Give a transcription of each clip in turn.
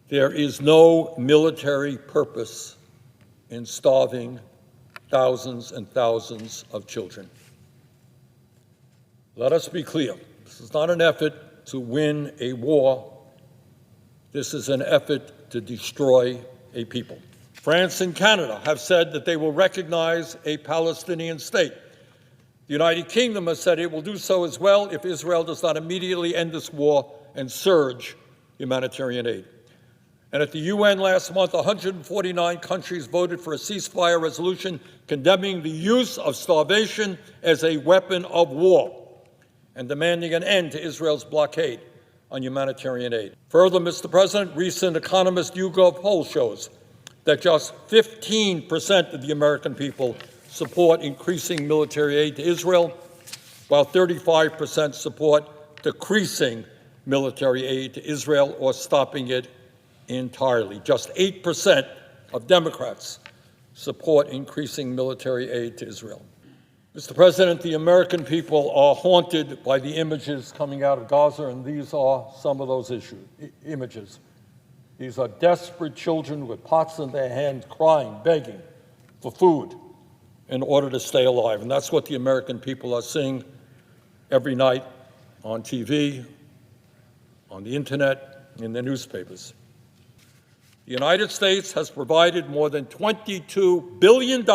There is no military purpose in starving thousands and thousands of children. Let us be clear. This is not an effort to win a war. This is an effort to destroy a people. France and Canada have said that they will recognize a Palestinian state. The United Kingdom has said it will do so as well if Israel does not immediately end this war and surge humanitarian aid. And at the UN last month, 149 countries voted for a ceasefire resolution condemning the use of starvation as a weapon of war and demanding an end to Israel's blockade on humanitarian aid. Further, Mr. President, recent Economist YouGov poll shows that just 15% of the American people support increasing military aid to Israel, while 35% support decreasing military aid to Israel or stopping it entirely. Just 8% of Democrats support increasing military aid to Israel. Mr. President, the American people are haunted by the images coming out of Gaza, and these are some of those images. These are desperate children with pots in their hands, crying, begging for food in order to stay alive. And that's what the American people are seeing every night on TV, on the internet, in their newspapers. The United States has provided more than $22 billion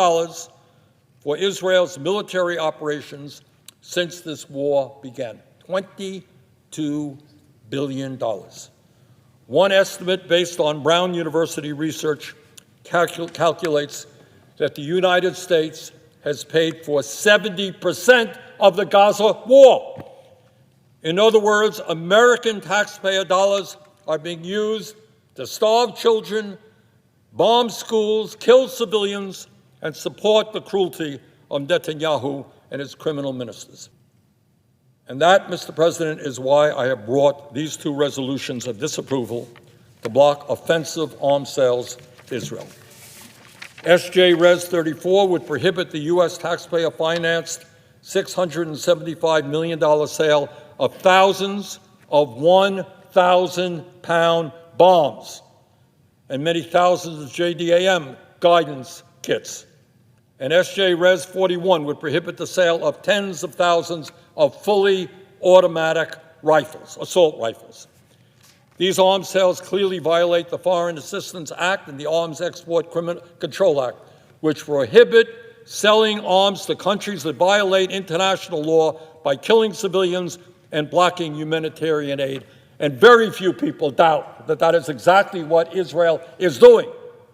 for Israel's military operations since this war began. $22 billion. One estimate based on Brown University research calculates that the United States has paid for 70% of the Gaza war. In other words, American taxpayer dollars are being used to starve children, bomb schools, kill civilians, and support the cruelty of Netanyahu and his criminal ministers. And that, Mr. President, is why I have brought these two resolutions of disapproval to block offensive arms sales to Israel. SJ Res 34 would prohibit the U.S. taxpayer-financed $675 million sale of thousands of 1,000-pound bombs and many thousands of JDAM guidance kits. And SJ Res 41 would prohibit the sale of tens of thousands of fully automatic rifles, assault rifles. These arms sales clearly violate the Foreign Assistance Act and the Arms Export Control Act, which prohibit selling arms to countries that violate international law by killing civilians and blocking humanitarian aid. And very few people doubt that that is exactly what Israel is doing.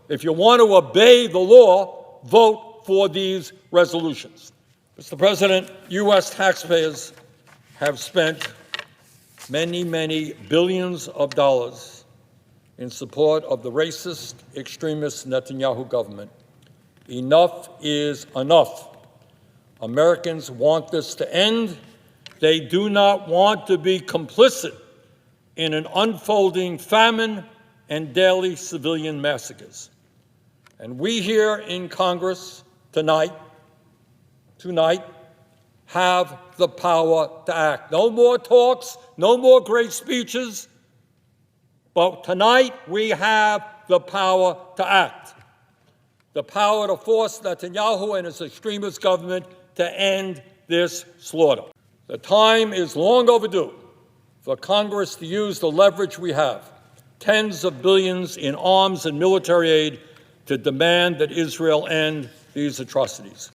If you want to obey the law, vote for these resolutions. Mr. President, U.S. taxpayers have spent many, many billions of dollars in support of the racist, extremist Netanyahu government. Enough is enough. Americans want this to end. They do not want to be complicit in an unfolding famine and daily civilian massacres. And we here in Congress tonight have the power to act. No more talks, no more great speeches, but tonight we have the power to act. The power to force Netanyahu and his extremist government to end this slaughter. The time is long overdue for Congress to use the leverage we have, tens of billions in arms and military aid, to demand that Israel end these atrocities.